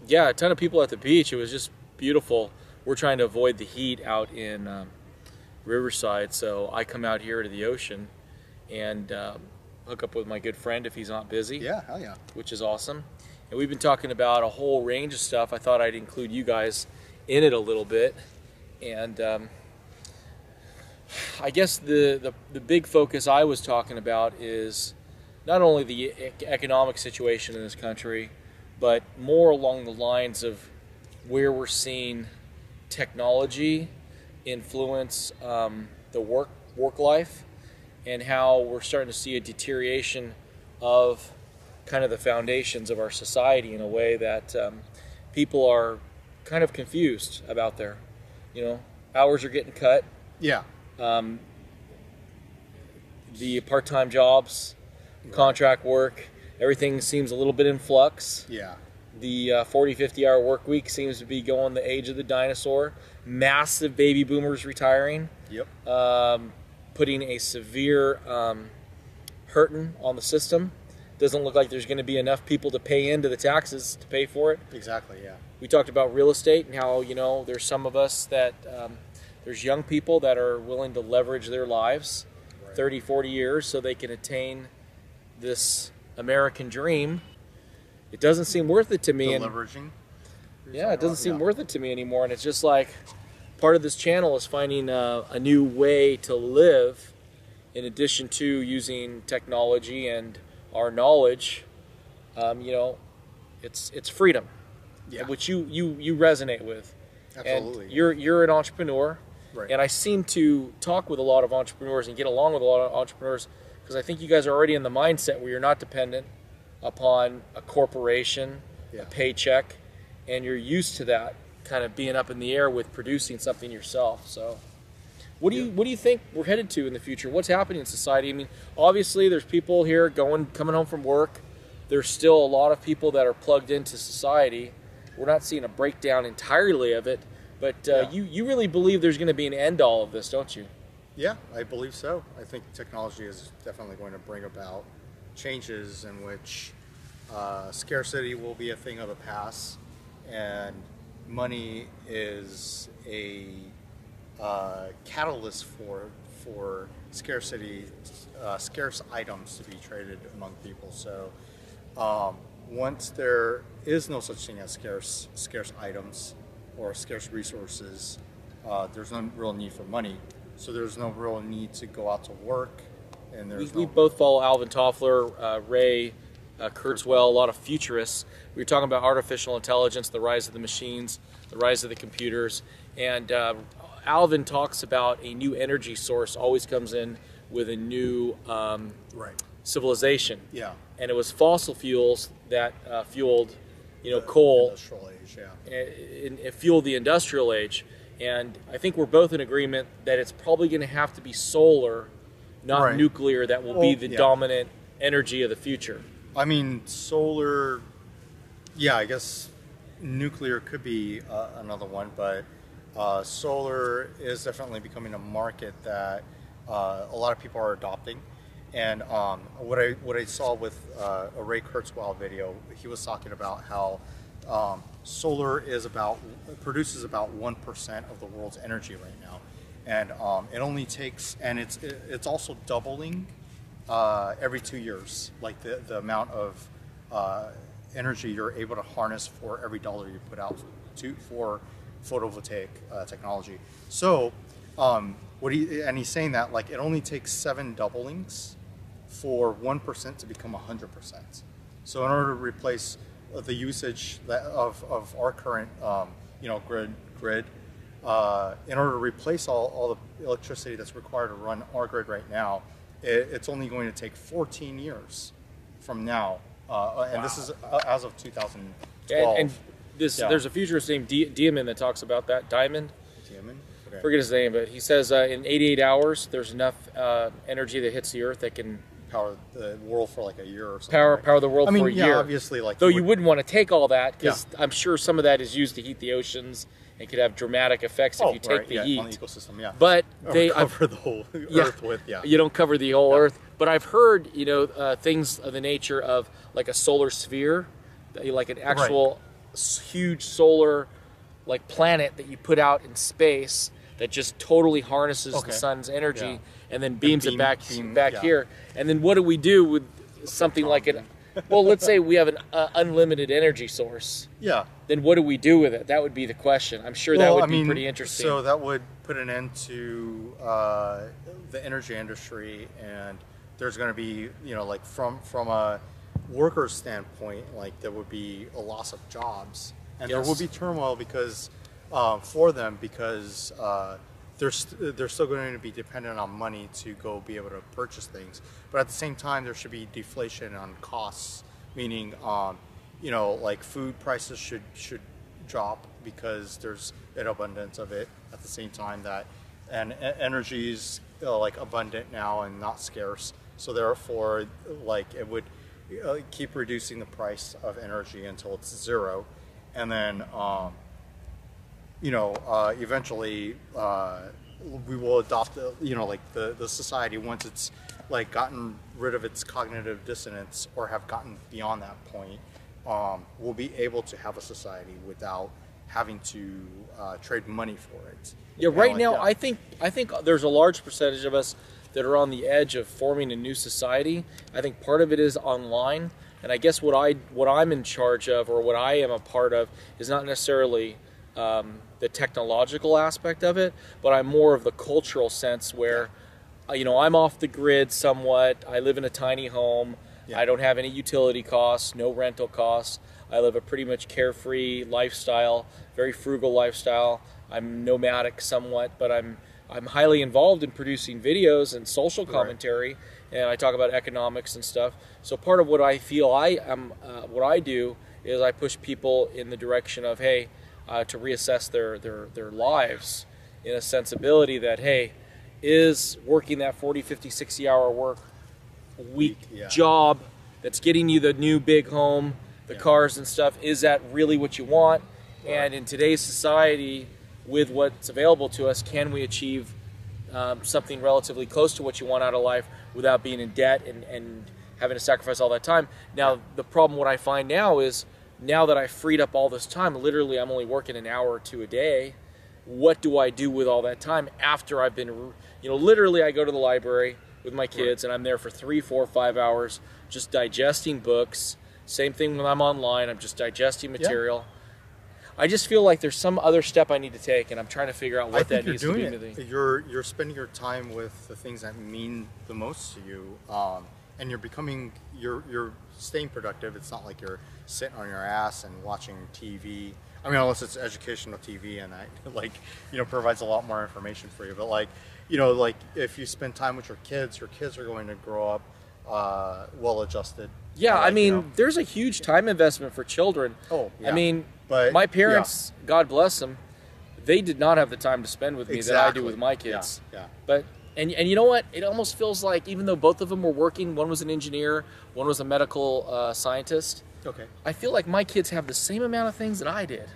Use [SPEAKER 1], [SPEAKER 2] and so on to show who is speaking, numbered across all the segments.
[SPEAKER 1] Yeah, a ton of people at the beach. It was just beautiful. We're trying to avoid the heat out in Riverside, so I come out here to the ocean and hook up with my good friend if he's not busy.
[SPEAKER 2] Yeah, hell yeah.
[SPEAKER 1] Which is awesome. And we've been talking about a whole range of stuff. I thought I'd include you guys in it a little bit. And I guess the big focus I was talking about is not only the economic situation in this country, but more along the lines of where we're seeing technology influence the work life, and how we're starting to see a deterioration of kind of the foundations of our society in a way that people are kind of confused about their, hours are getting cut.
[SPEAKER 2] Yeah.
[SPEAKER 1] The part-time jobs, contract work, everything seems a little bit in flux.
[SPEAKER 2] Yeah.
[SPEAKER 1] The 40, 50-hour work week seems to be going the age of the dinosaur. Massive baby boomers retiring.
[SPEAKER 2] Yep.
[SPEAKER 1] Putting a severe hurting on the system. Doesn't look like there's going to be enough people to pay into the taxes to pay for it.
[SPEAKER 2] Exactly, yeah.
[SPEAKER 1] We talked about real estate and how, there's some of us that, there's young people that are willing to leverage their lives 30, 40 years so they can attain this American dream. It doesn't seem worth it to me.
[SPEAKER 2] Leveraging?
[SPEAKER 1] Yeah, it doesn't seem worth it to me anymore. And it's just like part of this channel is finding a new way to live in addition to using technology and our knowledge. It's freedom, which you resonate with.
[SPEAKER 2] Absolutely.
[SPEAKER 1] And you're an entrepreneur.
[SPEAKER 2] Right.
[SPEAKER 1] And I seem to talk with a lot of entrepreneurs and get along with a lot of entrepreneurs because I think you guys are already in the mindset where you're not dependent upon a corporation, a paycheck, and you're used to that kind of being up in the air with producing something yourself. So what do you think we're headed to in the future? What's happening in society? I mean, obviously there's people here coming home from work. There's still a lot of people that are plugged into society. We're not seeing a breakdown entirely of it. But you really believe there's going to be an end to all of this, don't you?
[SPEAKER 2] Yeah, I believe so. I think technology is definitely going to bring about changes in which scarcity will be a thing of the past, and money is a catalyst for scarcity, scarce items to be traded among people. So once there is no such thing as scarce items or scarce resources, there's no real need for money. So there's no real need to go out to work. And
[SPEAKER 1] we both follow Alvin Toffler, Ray Kurzweil, a lot of futurists. We were talking about artificial intelligence, the rise of the machines, the rise of the computers. And Alvin talks about a new energy source always comes in with a new civilization.
[SPEAKER 2] Yeah.
[SPEAKER 1] And it was fossil fuels that fueled coal.
[SPEAKER 2] Industrial age, yeah.
[SPEAKER 1] It fueled the industrial age. And I think we're both in agreement that it's probably going to have to be solar, not nuclear, that will be the dominant energy of the future.
[SPEAKER 2] I mean, solar, I guess nuclear could be another one, but solar is definitely becoming a market that a lot of people are adopting. And what I saw with a Ray Kurzweil video, he was talking about how solar produces about 1% of the world's energy right now, and it only takes, and it's also doubling every 2 years, like the amount of energy you're able to harness for every dollar you put out for photovoltaic technology. So he's saying that like it only takes 7 doublings for 1% to become 100%. So in order to replace the usage of our current grid, in order to replace all the electricity that's required to run our grid right now, it's only going to take 14 years from now, and this is as of 2012.
[SPEAKER 1] And there's a futurist named Diamond that talks about that. Diamond?
[SPEAKER 2] Okay.
[SPEAKER 1] Forget his name, but he says in 88 hours there's enough energy that hits the Earth that can
[SPEAKER 2] power the world for like a year or something.
[SPEAKER 1] Power the world for a year.
[SPEAKER 2] Obviously, like
[SPEAKER 1] though you wouldn't want to take all that because I'm sure some of that is used to heat the oceans and could have dramatic effects if you take the heat
[SPEAKER 2] on the ecosystem.
[SPEAKER 1] But
[SPEAKER 2] they cover the whole Earth with
[SPEAKER 1] you don't cover the whole Earth. But I've heard things of the nature of like a solar sphere, like an actual huge solar like planet that you put out in space that just totally harnesses the sun's energy and then beams it back here. And then what do we do with something like it? Well, let's say we have an unlimited energy source.
[SPEAKER 2] Yeah.
[SPEAKER 1] Then what do we do with it? That would be the question. I'm sure that would be pretty interesting.
[SPEAKER 2] So that would put an end to the energy industry, and there's going to be, you know, like from a worker standpoint, like there would be a loss of jobs, and there will be turmoil because for them because they're still going to be dependent on money to go be able to purchase things. But at the same time, there should be deflation on costs, meaning you know, like food prices should drop because there's an abundance of it. At the same time that energy is like abundant now and not scarce, so therefore like it would keep reducing the price of energy until it's zero, and then you know, eventually we will adopt, you know, like the society, once it's like gotten rid of its cognitive dissonance or have gotten beyond that point, we'll be able to have a society without having to trade money for it.
[SPEAKER 1] Yeah, right now I think there's a large percentage of us that are on the edge of forming a new society. I think part of it is online, and I guess what I'm in charge of, or what I am a part of, is not necessarily the technological aspect of it, but I'm more of the cultural sense where, you know, I'm off the grid somewhat. I live in a tiny home. Yeah. I don't have any utility costs, no rental costs. I live a pretty much carefree lifestyle, very frugal lifestyle. I'm nomadic somewhat, but I'm highly involved in producing videos and social commentary, and I talk about economics and stuff. So part of what I feel what I do is I push people in the direction of, hey, to reassess their lives in a sensibility that, hey, is working that 40, 50, 60-hour work week job that's getting you the new big home, the cars and stuff, is that really what you want? And in today's society, with what's available to us, can we achieve something relatively close to what you want out of life without being in debt and having to sacrifice all that time? Now, the problem, what I find now is, now that I've freed up all this time, literally I'm only working an hour or two a day. What do I do with all that time after I've been, you know, literally I go to the library with my kids and I'm there for 3, 4, 5 hours just digesting books. Same thing when I'm online, I'm just digesting material. I just feel like there's some other step I need to take, and I'm trying to figure out what that needs to be.
[SPEAKER 2] You're spending your time with the things that mean the most to you, and you're staying productive. It's not like you're sitting on your ass and watching TV. I mean, unless it's educational TV, and that, like, you know, provides a lot more information for you. But like, you know, like if you spend time with your kids are going to grow up well-adjusted.
[SPEAKER 1] Yeah, I mean, you know, there's a huge time investment for children.
[SPEAKER 2] Oh, yeah.
[SPEAKER 1] I mean, but my parents, God bless them, they did not have the time to spend with me that I do with my kids.
[SPEAKER 2] Yeah.
[SPEAKER 1] But and you know what? It almost feels like, even though both of them were working, one was an engineer, one was a medical scientist.
[SPEAKER 2] Okay.
[SPEAKER 1] I feel like my kids have the same amount of things that I did.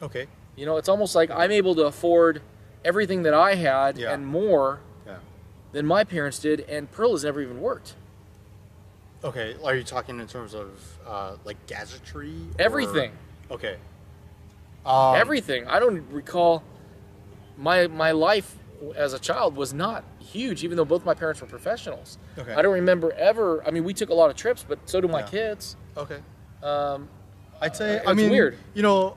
[SPEAKER 2] Okay.
[SPEAKER 1] You know, it's almost like I'm able to afford everything that I had and more than my parents did, and Pearl has never even worked.
[SPEAKER 2] Okay, are you talking in terms of like gadgetry?
[SPEAKER 1] Everything.
[SPEAKER 2] Okay.
[SPEAKER 1] Everything. I don't recall my life as a child was not huge, even though both my parents were professionals.
[SPEAKER 2] Okay.
[SPEAKER 1] I don't remember ever. I mean, we took a lot of trips, but so do my kids.
[SPEAKER 2] Okay.
[SPEAKER 1] I'd say. I mean, weird.
[SPEAKER 2] You know.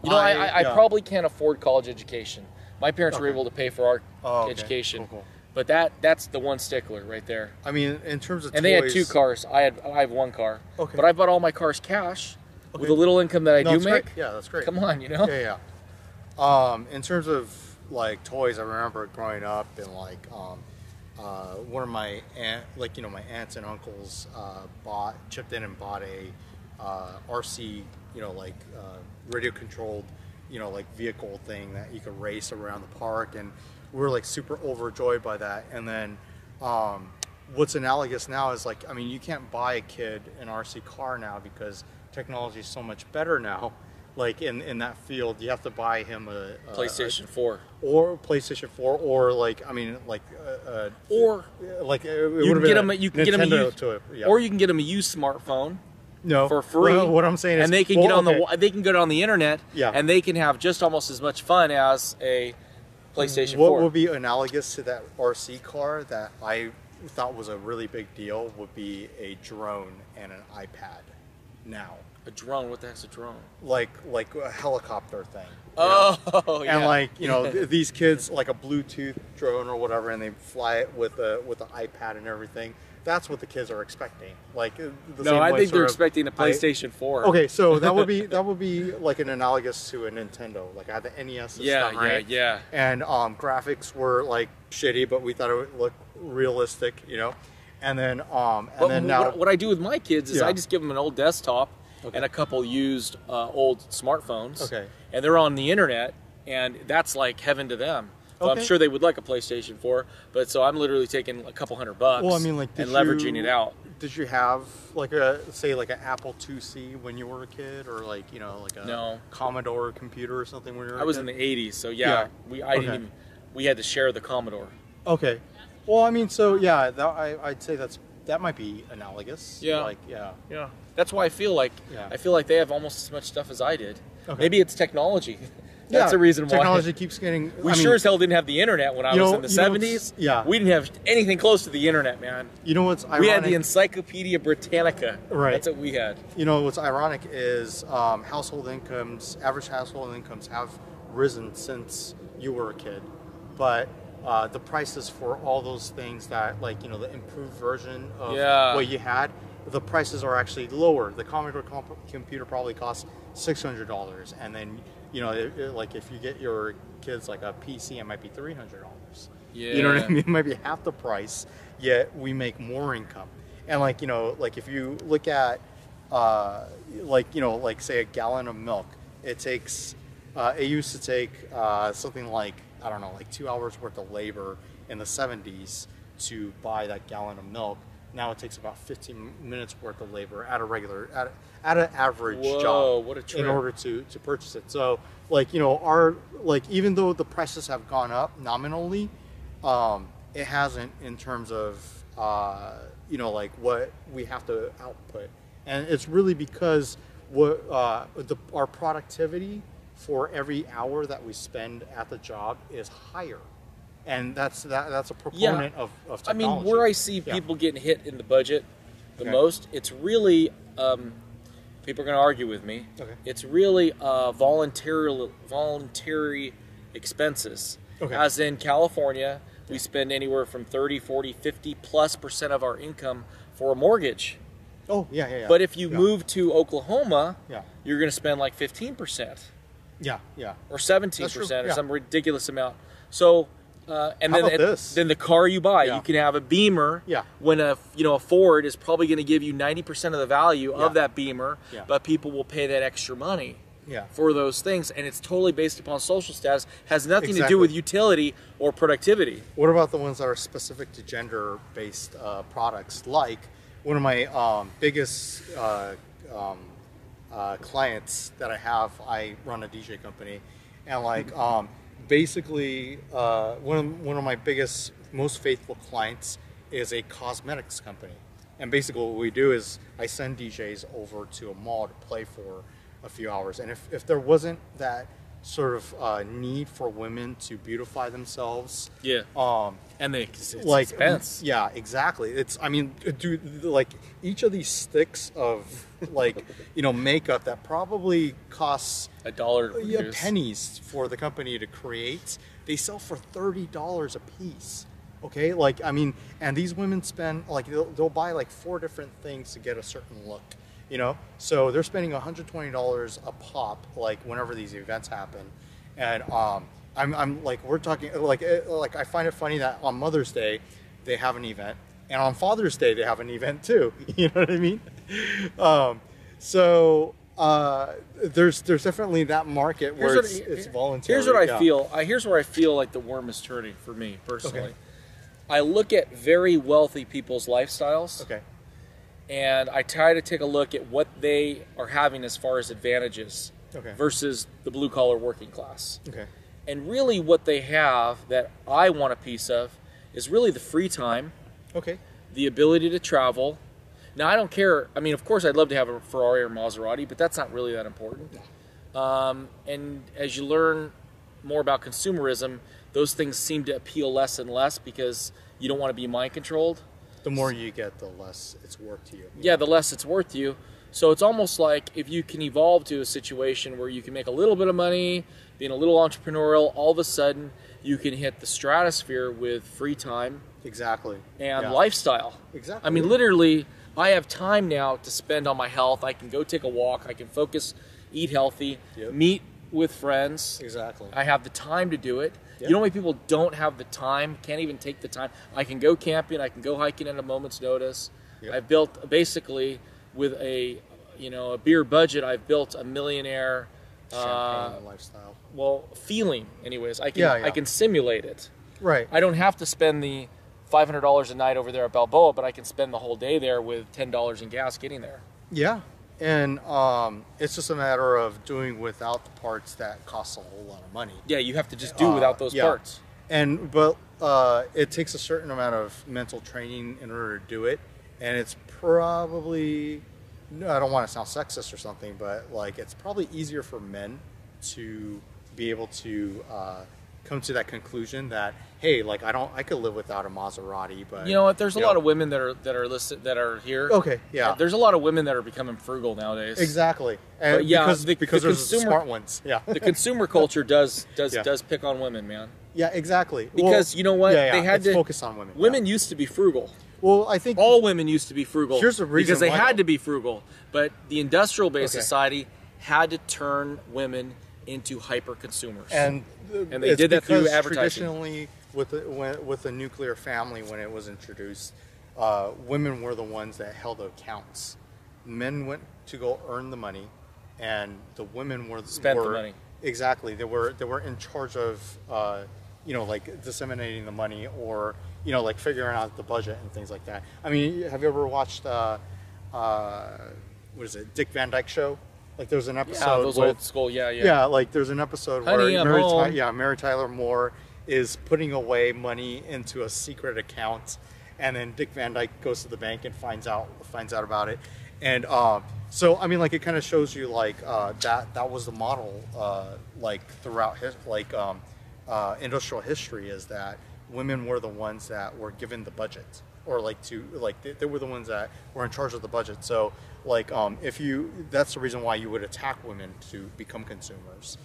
[SPEAKER 1] I probably can't afford college education. My parents were able to pay for our education. Cool. But that's the one stickler right there.
[SPEAKER 2] I mean, in terms of
[SPEAKER 1] and
[SPEAKER 2] toys,
[SPEAKER 1] they had 2 cars. I have 1 car.
[SPEAKER 2] Okay.
[SPEAKER 1] But I bought all my cars cash with the little income that I do make.
[SPEAKER 2] Great. Yeah, that's great.
[SPEAKER 1] Come on, you know.
[SPEAKER 2] Yeah. In terms of like toys, I remember growing up and like one of my my aunts and uncles chipped in and bought a RC, you know, like radio controlled, you know, like vehicle thing that you could race around the park, and we were like super overjoyed by that. And then what's analogous now is, like, I mean, you can't buy a kid an RC car now because technology is so much better now. Like in that field, you have to buy him a
[SPEAKER 1] PlayStation 4
[SPEAKER 2] or PlayStation 4, or like, I mean, like
[SPEAKER 1] or
[SPEAKER 2] like
[SPEAKER 1] you can get him a used smartphone.
[SPEAKER 2] No.
[SPEAKER 1] for free.
[SPEAKER 2] Well, what I'm saying is,
[SPEAKER 1] and they can
[SPEAKER 2] well,
[SPEAKER 1] get on
[SPEAKER 2] okay.
[SPEAKER 1] they can go on the internet,
[SPEAKER 2] Yeah.
[SPEAKER 1] and they can have just almost as much fun as a PlayStation
[SPEAKER 2] What
[SPEAKER 1] 4.
[SPEAKER 2] would be analogous to that RC car that I thought was a really big deal would be a drone and an iPad now.
[SPEAKER 1] A drone? What the heck's a drone?
[SPEAKER 2] Like a helicopter thing. You know?
[SPEAKER 1] Oh, yeah.
[SPEAKER 2] And like, you know, these kids, like a Bluetooth drone or whatever, and they fly it with the iPad and everything. That's what the kids are expecting. Like the
[SPEAKER 1] No,
[SPEAKER 2] same
[SPEAKER 1] I
[SPEAKER 2] way
[SPEAKER 1] think they're
[SPEAKER 2] sort of-
[SPEAKER 1] expecting a PlayStation 4.
[SPEAKER 2] Okay, so that would be like an analogous to a Nintendo. Like I had the NES and stuff, right?
[SPEAKER 1] Yeah.
[SPEAKER 2] And graphics were like shitty, but we thought it would look realistic, you know. And then now
[SPEAKER 1] What I do with my kids is
[SPEAKER 2] Yeah.
[SPEAKER 1] I just give them an old desktop and a couple used old smartphones.
[SPEAKER 2] Okay.
[SPEAKER 1] And they're on the internet, and that's like heaven to them. So I'm
[SPEAKER 2] Okay.
[SPEAKER 1] sure they would like a PlayStation 4, but so I'm literally taking a couple $100
[SPEAKER 2] well, I mean, like,
[SPEAKER 1] and leveraging it out.
[SPEAKER 2] Did you have like like an Apple IIc when you were a kid, or like like a
[SPEAKER 1] No.
[SPEAKER 2] Commodore computer or something when you were?
[SPEAKER 1] I was in
[SPEAKER 2] a kid?
[SPEAKER 1] the 80s, so
[SPEAKER 2] Yeah. Okay.
[SPEAKER 1] we had to share the Commodore.
[SPEAKER 2] Okay. Well, I mean, so yeah, I'd say that might be analogous.
[SPEAKER 1] Yeah.
[SPEAKER 2] Like yeah.
[SPEAKER 1] Yeah. That's why I feel like they have almost as much stuff as I did.
[SPEAKER 2] Okay.
[SPEAKER 1] Maybe it's technology. That's
[SPEAKER 2] Yeah,
[SPEAKER 1] the reason why.
[SPEAKER 2] technology keeps getting.
[SPEAKER 1] We sure as hell didn't have the internet when I was in the 70s.
[SPEAKER 2] Yeah.
[SPEAKER 1] We didn't have anything close to the internet, man.
[SPEAKER 2] You know what's ironic?
[SPEAKER 1] We had the Encyclopedia Britannica.
[SPEAKER 2] Right.
[SPEAKER 1] That's what we had.
[SPEAKER 2] You know what's ironic is average household incomes have risen since you were a kid, but the prices for all those things that, like, the improved version of what you had, the prices are actually lower. The Commodore computer probably costs $600, and then like if you get your kids like a PC, it might be $300.
[SPEAKER 1] Yeah.
[SPEAKER 2] You know what I mean? It might be half the price, yet we make more income. And like if you look at like say a gallon of milk, it used to take something like, I don't know, like 2 hours worth of labor in the 70s to buy that gallon of milk. Now it takes about 15 minutes worth of labor at an average job
[SPEAKER 1] what a trip.
[SPEAKER 2] in order to purchase it. So even though the prices have gone up nominally, it hasn't in terms of like what we have to output, and it's really because our productivity for every hour that we spend at the job is higher. And that's a proponent of technology.
[SPEAKER 1] I mean, where I see people getting hit in the budget the most, it's really, people are going to argue with me, it's really voluntary expenses. As in California, we spend anywhere from 30, 40, 50+% of our income for a mortgage.
[SPEAKER 2] Oh, yeah.
[SPEAKER 1] But if you move to Oklahoma,
[SPEAKER 2] Yeah.
[SPEAKER 1] you're going to spend like 15%.
[SPEAKER 2] Yeah.
[SPEAKER 1] Or 17% or
[SPEAKER 2] Yeah.
[SPEAKER 1] some ridiculous amount. So, and
[SPEAKER 2] How
[SPEAKER 1] then
[SPEAKER 2] about this?
[SPEAKER 1] then the car you buy,
[SPEAKER 2] Yeah.
[SPEAKER 1] you can have a Beamer.
[SPEAKER 2] Yeah.
[SPEAKER 1] When a Ford is probably going to give you 90% of the value of that Beamer, but people will pay that extra money.
[SPEAKER 2] Yeah.
[SPEAKER 1] For those things, and it's totally based upon social status, has nothing to do
[SPEAKER 2] Exactly.
[SPEAKER 1] with utility or productivity.
[SPEAKER 2] What about the ones that are specific to gender-based products? Like one of my biggest clients that I have, I run a DJ company, and like basically one of my biggest, most faithful clients is a cosmetics company, and basically what we do is I send DJs over to a mall to play for a few hours, and if there wasn't that sort of need for women to beautify themselves,
[SPEAKER 1] And it's
[SPEAKER 2] like
[SPEAKER 1] expense.
[SPEAKER 2] Yeah, exactly. I mean, dude, like each of these sticks of like makeup that probably costs
[SPEAKER 1] $1 to produce.
[SPEAKER 2] pennies for the company to create, they sell for $30 a piece. Okay, like I mean, and these women spend like they'll buy like 4 different things to get a certain look. So they're spending $120 a pop, like whenever these events happen, and I'm like, we're talking like I find it funny that on Mother's Day they have an event, and on Father's Day they have an event too. You know what I mean? There's definitely that market where it's voluntary.
[SPEAKER 1] Here's what I feel. Here's where I feel like the worm is turning for me personally.
[SPEAKER 2] Okay.
[SPEAKER 1] I look at very wealthy people's lifestyles.
[SPEAKER 2] Okay.
[SPEAKER 1] And I try to take a look at what they are having as far as advantages versus the blue-collar working class.
[SPEAKER 2] Okay.
[SPEAKER 1] And really what they have that I want a piece of is really the free time,
[SPEAKER 2] Okay.
[SPEAKER 1] the ability to travel, Now, I don't care. I mean, of course, I'd love to have a Ferrari or Maserati, but that's not really that important. And as you learn more about consumerism, those things seem to appeal less and less because you don't want to be mind controlled.
[SPEAKER 2] The more you get, the less it's worth to you.
[SPEAKER 1] Yeah, the less it's worth to you. So it's almost like if you can evolve to a situation where you can make a little bit of money, being a little entrepreneurial, all of a sudden you can hit the stratosphere with free time.
[SPEAKER 2] Exactly.
[SPEAKER 1] And lifestyle.
[SPEAKER 2] Exactly.
[SPEAKER 1] I mean, literally, I have time now to spend on my health. I can go take a walk. I can focus, eat healthy, meet with friends.
[SPEAKER 2] Exactly.
[SPEAKER 1] I have the time to do it. You know how many people don't have the time, can't even take the time? I can go camping. I can go hiking at a moment's notice. I've built, basically, with a beer budget, I've built a millionaire
[SPEAKER 2] lifestyle.
[SPEAKER 1] Well, feeling, anyways. I can simulate it.
[SPEAKER 2] Right.
[SPEAKER 1] I don't have to spend the $500 a night over there at Balboa, but I can spend the whole day there with $10 in gas getting there.
[SPEAKER 2] Yeah. And it's just a matter of doing without the parts that cost a whole lot of money.
[SPEAKER 1] Yeah, you have to just do without those parts.
[SPEAKER 2] But it takes a certain amount of mental training in order to do it. And it's probably, I don't want to sound sexist or something, but like it's probably easier for men to be able to come to that conclusion that, hey, like I could live without a Maserati, but
[SPEAKER 1] you know what? There's a lot of women that are listed that are here.
[SPEAKER 2] Okay, yeah.
[SPEAKER 1] There's a lot of women that are becoming frugal nowadays.
[SPEAKER 2] Exactly.
[SPEAKER 1] And
[SPEAKER 2] because
[SPEAKER 1] the
[SPEAKER 2] there's
[SPEAKER 1] consumer,
[SPEAKER 2] smart ones. Yeah.
[SPEAKER 1] The consumer culture does pick on women, man.
[SPEAKER 2] Yeah, exactly.
[SPEAKER 1] Because you know what? They had to
[SPEAKER 2] focus on women.
[SPEAKER 1] Women used to be frugal.
[SPEAKER 2] Well, I think
[SPEAKER 1] all women used to be frugal.
[SPEAKER 2] Here's the reason
[SPEAKER 1] because they
[SPEAKER 2] why,
[SPEAKER 1] had to be frugal. But the industrial-based society had to turn women into hyper consumers, and they did that through advertising.
[SPEAKER 2] Traditionally, with the nuclear family, when it was introduced, women were the ones that held accounts. Men went to go earn the money, and the women were
[SPEAKER 1] the money.
[SPEAKER 2] Exactly, they were in charge of like disseminating the money, or like figuring out the budget and things like that. I mean, have you ever watched what is it, Dick Van Dyke Show? Like there's an episode.
[SPEAKER 1] Yeah, those old school. Yeah.
[SPEAKER 2] Yeah, like there's an episode where Mary Tyler Moore is putting away money into a secret account, and then Dick Van Dyke goes to the bank and finds out about it. And so I mean, like it kind of shows you like that was the model like throughout industrial history, is that women were the ones that were given the budget, or they were the ones that were in charge of the budget. So that's the reason why you would attack women to become consumers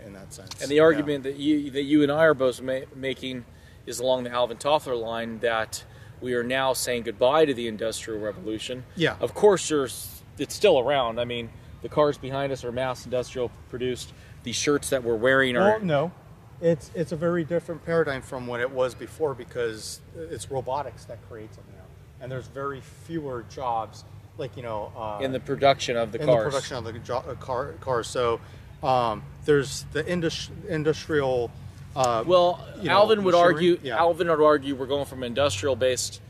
[SPEAKER 2] in that sense.
[SPEAKER 1] And the argument that you and I are both making is along the Alvin Toffler line, that we are now saying goodbye to the Industrial Revolution.
[SPEAKER 2] Yeah.
[SPEAKER 1] Of course, it's still around. I mean, the cars behind us are mass industrial produced. The shirts that we're wearing are...
[SPEAKER 2] Well, no. It's a very different paradigm from what it was before, because it's robotics that creates them now. And there's very fewer jobs, in the production of the cars. In the production of the cars. So there's the industrial...
[SPEAKER 1] Alvin would argue. Yeah. Alvin would argue we're going from an industrial-based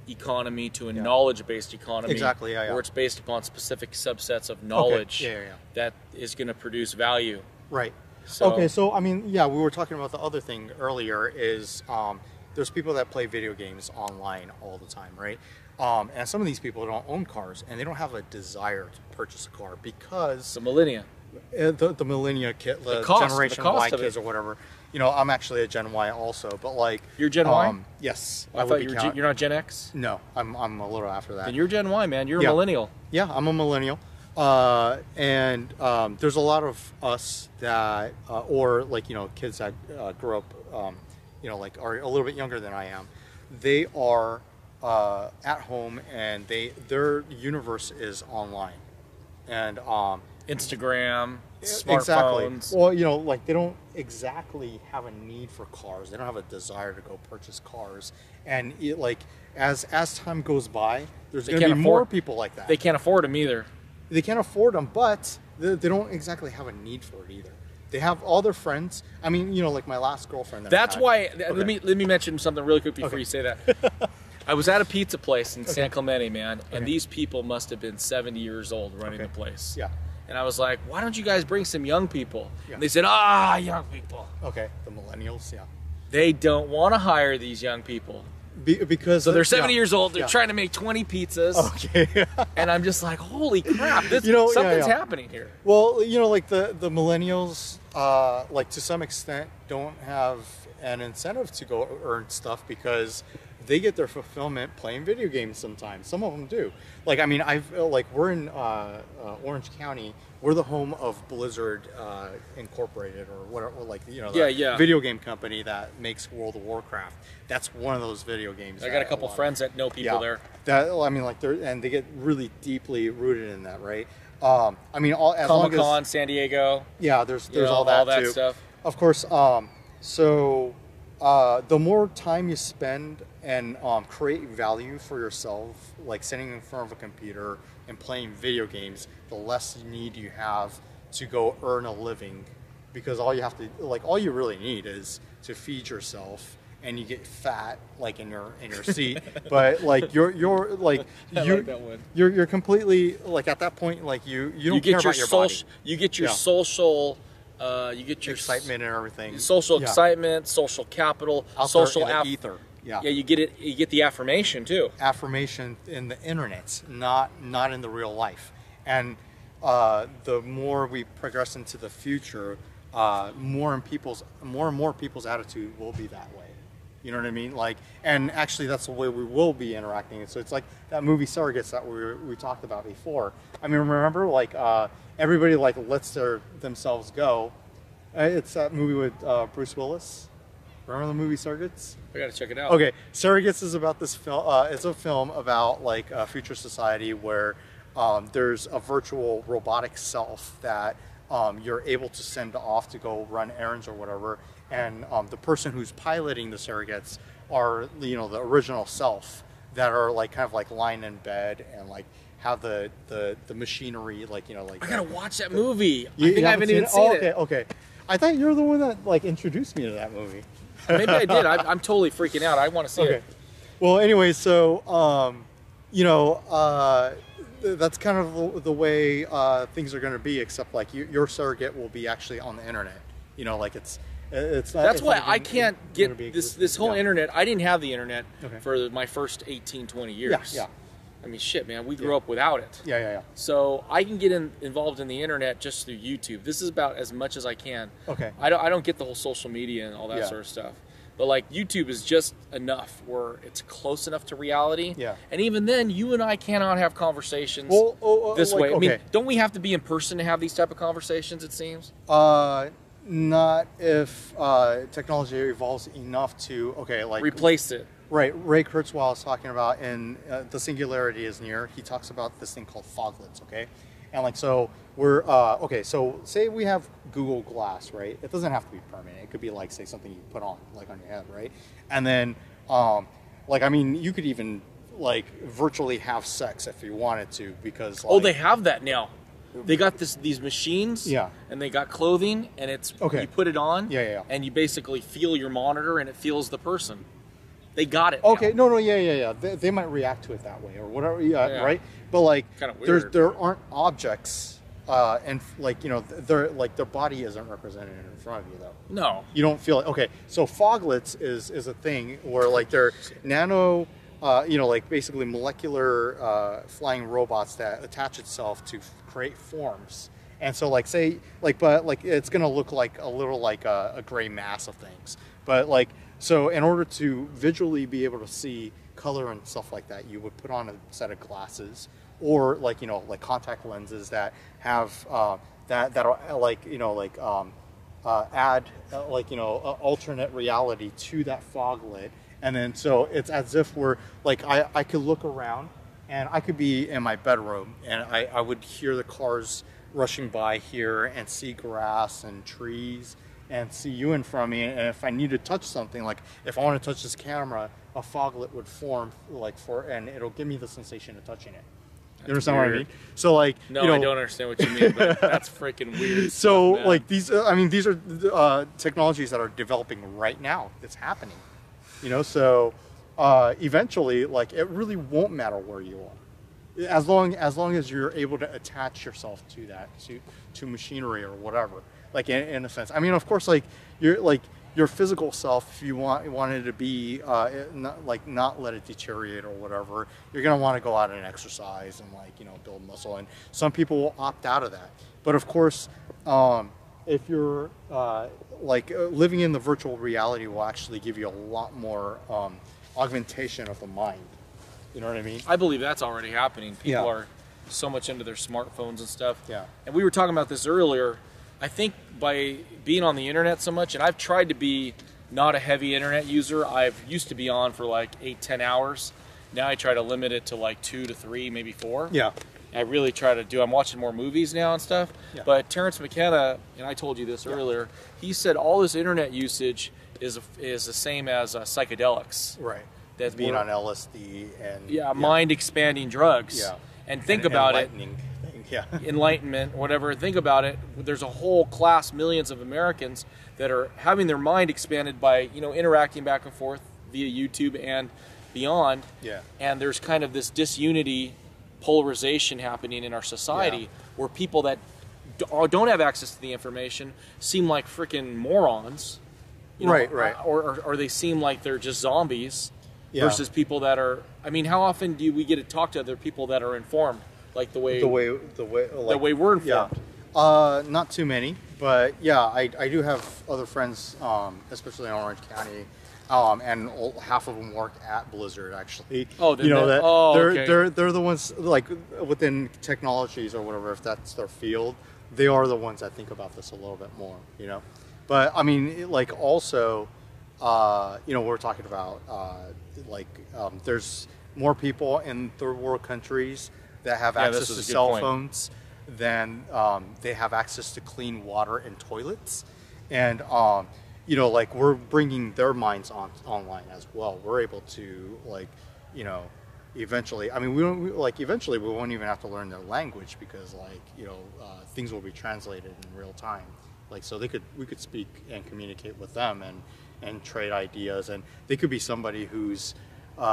[SPEAKER 1] economy to a knowledge-based economy.
[SPEAKER 2] Exactly. Yeah.
[SPEAKER 1] Where it's based upon specific subsets of knowledge that is going to produce value.
[SPEAKER 2] Right. So I mean, we were talking about the other thing earlier. Is there's people that play video games online all the time, right? And some of these people don't own cars, and they don't have a desire to purchase a car because
[SPEAKER 1] the millennia.
[SPEAKER 2] The millennia kid, the Generation Y kids or whatever. I'm actually a Gen Y also, but like
[SPEAKER 1] you're Gen Y.
[SPEAKER 2] Yes,
[SPEAKER 1] I thought you're not Gen X.
[SPEAKER 2] No, I'm a little after that.
[SPEAKER 1] Then you're Gen Y, man. You're a millennial.
[SPEAKER 2] Yeah, I'm a millennial. And there's a lot of us that, or kids that grew up, are a little bit younger than I am. They are at home, and their universe is online, and
[SPEAKER 1] Instagram, smartphones.
[SPEAKER 2] Exactly. Well, they don't exactly have a need for cars. They don't have a desire to go purchase cars. And as time goes by, there's going to be more people like that.
[SPEAKER 1] They can't afford them either.
[SPEAKER 2] They can't afford them, but they don't exactly have a need for it either. They have all their friends. I mean, like my last girlfriend.
[SPEAKER 1] That's why. Okay. Let me mention something really quick before you say that. I was at a pizza place in San Clemente, man, and these people must have been 70 years old running the place.
[SPEAKER 2] Yeah.
[SPEAKER 1] And I was like, why don't you guys bring some young people? Yeah. And they said, young people.
[SPEAKER 2] Okay, the millennials,
[SPEAKER 1] They don't want to hire these young people.
[SPEAKER 2] because
[SPEAKER 1] So they're 70
[SPEAKER 2] yeah,
[SPEAKER 1] years old. They're
[SPEAKER 2] yeah.
[SPEAKER 1] trying to make 20 pizzas.
[SPEAKER 2] Okay.
[SPEAKER 1] And I'm just like, holy crap, this,
[SPEAKER 2] You know, yeah,
[SPEAKER 1] something's
[SPEAKER 2] yeah.
[SPEAKER 1] happening here.
[SPEAKER 2] Well, you know, like the millennials, like to some extent, don't have an incentive to go earn stuff because they get their fulfillment playing video games sometimes. Some of them do. Like, I mean, we're in Orange County. We're the home of Blizzard Incorporated, or whatever, like, you know, the video game company that makes World of Warcraft. That's one of those video games.
[SPEAKER 1] I got a couple friends that know people there.
[SPEAKER 2] That, I mean, like, they get really deeply rooted in that, right? I mean, as long as
[SPEAKER 1] Comic-Con, San Diego.
[SPEAKER 2] yeah, there's
[SPEAKER 1] You know,
[SPEAKER 2] all that too.
[SPEAKER 1] stuff.
[SPEAKER 2] Of course. So the more time you spend and create value for yourself, like sitting in front of a computer and playing video games, the less need you have to go earn a living, because all you really need is to feed yourself, and you get fat like in your seat. But like you're like
[SPEAKER 1] I like that one.
[SPEAKER 2] you're completely like at that point, like you don't care about your body.
[SPEAKER 1] You get your
[SPEAKER 2] Yeah.
[SPEAKER 1] social. You get your
[SPEAKER 2] Excitement and everything.
[SPEAKER 1] social
[SPEAKER 2] Yeah.
[SPEAKER 1] excitement, social capital,
[SPEAKER 2] Out
[SPEAKER 1] social
[SPEAKER 2] there in the ether. Yeah.
[SPEAKER 1] Yeah, you get it. You get the affirmation too.
[SPEAKER 2] Affirmation in the internet, not in the real life. And the more we progress into the future, more and more people's attitude will be that way. You know what I mean? Like, and actually, that's the way we will be interacting. So it's like that movie Surrogates that we talked about before. I mean, remember, like everybody like lets themselves go. It's that movie with Bruce Willis. Remember the movie Surrogates?
[SPEAKER 1] I gotta check it out.
[SPEAKER 2] Okay, Surrogates is about this film. It's a film about like a future society where there's a virtual robotic self that you're able to send off to go run errands or whatever, and the person who's piloting the surrogates are, you know, the original self that are like kind of like lying in bed and like have the machinery, like, you know, like
[SPEAKER 1] I gotta watch that movie.
[SPEAKER 2] You
[SPEAKER 1] I think I haven't even seen
[SPEAKER 2] okay,
[SPEAKER 1] it.
[SPEAKER 2] okay. I thought you were the one that like introduced me to that movie.
[SPEAKER 1] Maybe I did. I'm totally freaking out. I want to see
[SPEAKER 2] Okay.
[SPEAKER 1] it.
[SPEAKER 2] Well, anyway, so you know, that's kind of the way things are going to be. Except like your surrogate will be actually on the internet. You know, like it's not.
[SPEAKER 1] That's
[SPEAKER 2] it's
[SPEAKER 1] why
[SPEAKER 2] not
[SPEAKER 1] I
[SPEAKER 2] gonna-
[SPEAKER 1] can't
[SPEAKER 2] it's gonna
[SPEAKER 1] get
[SPEAKER 2] be
[SPEAKER 1] this whole
[SPEAKER 2] yeah.
[SPEAKER 1] internet. I didn't have the internet
[SPEAKER 2] Okay.
[SPEAKER 1] for my first 18, 20 years.
[SPEAKER 2] Yeah, yeah.
[SPEAKER 1] I mean, shit, man. We grew
[SPEAKER 2] Yeah.
[SPEAKER 1] up without it.
[SPEAKER 2] Yeah, yeah, yeah.
[SPEAKER 1] So I can get involved in the internet just through YouTube. This is about as much as I can.
[SPEAKER 2] Okay.
[SPEAKER 1] I don't get the whole social media and all that
[SPEAKER 2] Yeah.
[SPEAKER 1] sort of stuff. But like YouTube is just enough where it's close enough to reality.
[SPEAKER 2] Yeah.
[SPEAKER 1] And even then, you and I cannot have conversations
[SPEAKER 2] Well,
[SPEAKER 1] this
[SPEAKER 2] like,
[SPEAKER 1] way. I mean,
[SPEAKER 2] okay.
[SPEAKER 1] don't we have to be in person to have these type of conversations? It seems.
[SPEAKER 2] Not if technology evolves enough to like
[SPEAKER 1] Replace it.
[SPEAKER 2] Right, Ray Kurzweil is talking about in The Singularity is Near. He talks about this thing called foglets, okay? And like, so we're, okay, so say we have Google Glass, right? It doesn't have to be permanent. It could be like, say, something you put on, like on your head, right? And then, like, I mean, you could even like virtually have sex if you wanted to, because like,
[SPEAKER 1] Oh, they have that now. They got these machines,
[SPEAKER 2] Yeah.
[SPEAKER 1] and they got clothing, and it's
[SPEAKER 2] Okay.
[SPEAKER 1] you put it on,
[SPEAKER 2] Yeah, yeah, yeah.
[SPEAKER 1] and you basically feel your monitor, and it feels the person. They got it. now.
[SPEAKER 2] Okay, no, yeah. They might react to it that way or whatever,
[SPEAKER 1] Yeah.
[SPEAKER 2] right? But like,
[SPEAKER 1] Kinda weird.
[SPEAKER 2] there aren't objects, and like, you know, they're like their body isn't represented in front of you though.
[SPEAKER 1] No.
[SPEAKER 2] You don't feel it. Okay, so foglets is a thing where like they're nano, you know, like basically molecular flying robots that attach itself to create forms. And so like say like, but like it's gonna look like a little like a gray mass of things. But like, so in order to visually be able to see color and stuff like that, you would put on a set of glasses or like, you know, like contact lenses that have that are like, you know, like add like, you know, alternate reality to that foglet. And then so it's as if we're like, I could look around and I could be in my bedroom and I would hear the cars rushing by here and see grass and trees and see you in front of me. And if I need to touch something, like if I want to touch this camera, a foglet would form like and it'll give me the sensation of touching it. You understand what I mean? So like,
[SPEAKER 1] No,
[SPEAKER 2] you know,
[SPEAKER 1] I don't understand what you mean, but that's freaking weird.
[SPEAKER 2] so
[SPEAKER 1] stuff, man.
[SPEAKER 2] like these, I mean, these are technologies that are developing right now. It's happening, you know. So eventually, like it really won't matter where you are, as long as you're able to attach yourself to that to machinery or whatever. Like in a sense, I mean, of course, like you're like your physical self, if you wanted to be not let it deteriorate or whatever, you're gonna want to go out and exercise and build muscle. And some people will opt out of that. But of course, if you're living in the virtual reality will actually give you a lot more augmentation of the mind. You know what I mean?
[SPEAKER 1] I believe that's already happening. People
[SPEAKER 2] Yeah.
[SPEAKER 1] are so much into their smartphones and stuff.
[SPEAKER 2] Yeah.
[SPEAKER 1] And we were talking about this earlier. I think by being on the internet so much, and I've tried to be not a heavy internet user. I've used to be on for like 8-10 hours. Now I try to limit it to like 2 to 3, maybe 4.
[SPEAKER 2] Yeah.
[SPEAKER 1] I really try to do. I'm watching more movies now and stuff.
[SPEAKER 2] Yeah.
[SPEAKER 1] But Terrence McKenna, and I told you this earlier, he said all this internet usage is the same as psychedelics.
[SPEAKER 2] Right.
[SPEAKER 1] That's
[SPEAKER 2] Being
[SPEAKER 1] more-
[SPEAKER 2] on LSD and
[SPEAKER 1] mind expanding drugs.
[SPEAKER 2] Yeah.
[SPEAKER 1] And think about it.
[SPEAKER 2] Enlightening thing. Yeah.
[SPEAKER 1] Enlightenment, whatever. Think about it. There's a whole class, millions of Americans that are having their mind expanded by interacting back and forth via YouTube and beyond.
[SPEAKER 2] Yeah.
[SPEAKER 1] And there's kind of this disunity, polarization happening in our society where people that don't have access to the information seem like freaking morons.
[SPEAKER 2] Right.
[SPEAKER 1] Or they seem like they're just zombies
[SPEAKER 2] Yeah.
[SPEAKER 1] versus people that are. I mean, how often do we get to talk to other people that are informed, like the way we're informed?
[SPEAKER 2] Yeah. Not too many, but yeah, I do have other friends, especially in Orange County, and half of them work at Blizzard actually.
[SPEAKER 1] Oh, okay.
[SPEAKER 2] They're the ones within technologies or whatever, if that's their field. They are the ones that think about this a little bit more, But I mean, also, we're talking about there's more people in third world countries that have access to cell phones than they have access to clean water and toilets, and we're bringing their minds online as well. We're able to eventually. I mean, eventually we won't even have to learn their language because things will be translated in real time. So we could speak and communicate with them and trade ideas, and they could be somebody who's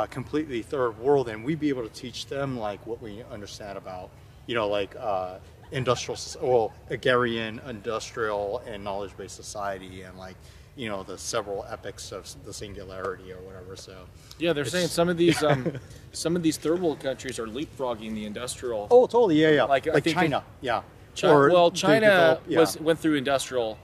[SPEAKER 2] completely third world, and we'd be able to teach them what we understand about agrarian, industrial, and knowledge-based society, and the several epochs of the singularity or whatever. So
[SPEAKER 1] yeah, they're saying some of these third world countries are leapfrogging the industrial.
[SPEAKER 2] Oh, totally, yeah.
[SPEAKER 1] I think
[SPEAKER 2] China, yeah.
[SPEAKER 1] China went through industrial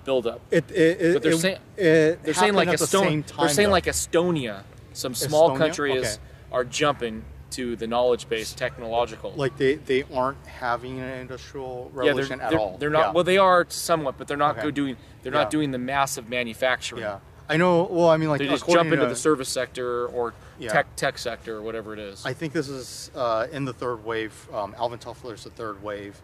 [SPEAKER 1] buildup. But they're saying like Estonia, some small countries are jumping to the knowledge-based technological.
[SPEAKER 2] They aren't having an industrial revolution at all.
[SPEAKER 1] They're not. Well, they are somewhat, but they're not doing. They're not doing the massive manufacturing.
[SPEAKER 2] Yeah, I know. Well, I mean,
[SPEAKER 1] they just jump into the service sector or tech sector or whatever it is.
[SPEAKER 2] I think this is in the third wave. Alvin Toffler's the third wave.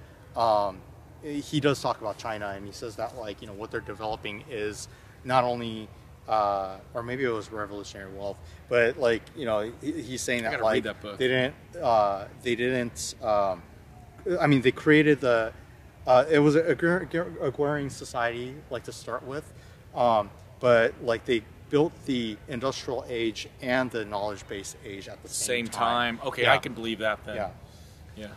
[SPEAKER 2] He does talk about China, and he says that what they're developing is not only or maybe it was Revolutionary Wealth, but he's saying that
[SPEAKER 1] read that book.
[SPEAKER 2] they didn't I mean, they created the it was an agrarian society to start with, but they built the industrial age and the knowledge-based age at the same time.
[SPEAKER 1] Okay,
[SPEAKER 2] Yeah.
[SPEAKER 1] I can believe that then. Yeah.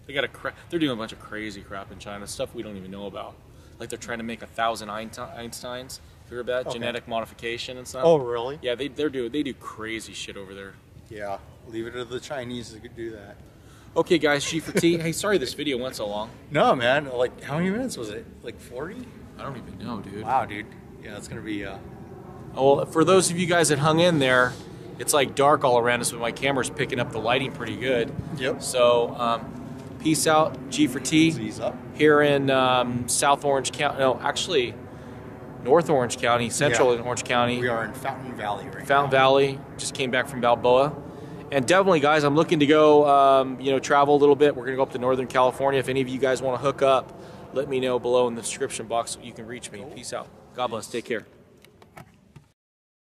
[SPEAKER 1] They're doing a bunch of crazy crap in China, stuff we don't even know about. They're trying to make 1,000 Einsteins. Hear about genetic modification and stuff?
[SPEAKER 2] Oh, really?
[SPEAKER 1] Yeah, they do crazy shit over there.
[SPEAKER 2] Yeah, leave it to the Chinese to do that.
[SPEAKER 1] Okay, guys, G for T. Hey, sorry this video went so long.
[SPEAKER 2] No, man. How many minutes was it? 40?
[SPEAKER 1] I don't even know, dude.
[SPEAKER 2] Wow, dude. Yeah, it's gonna be.
[SPEAKER 1] Well, for those of you guys that hung in there, it's dark all around us, but my camera's picking up the lighting pretty good.
[SPEAKER 2] Yep.
[SPEAKER 1] So, peace out, G for T.
[SPEAKER 2] Ease up.
[SPEAKER 1] Here in South Orange County. No, actually, North Orange County, Central Orange County.
[SPEAKER 2] We are in Fountain Valley right now.
[SPEAKER 1] Fountain Valley. Just came back from Balboa. And definitely, guys, I'm looking to go, travel a little bit. We're going to go up to Northern California. If any of you guys want to hook up, let me know below in the description box so you can reach me. Peace out. God bless. Take care.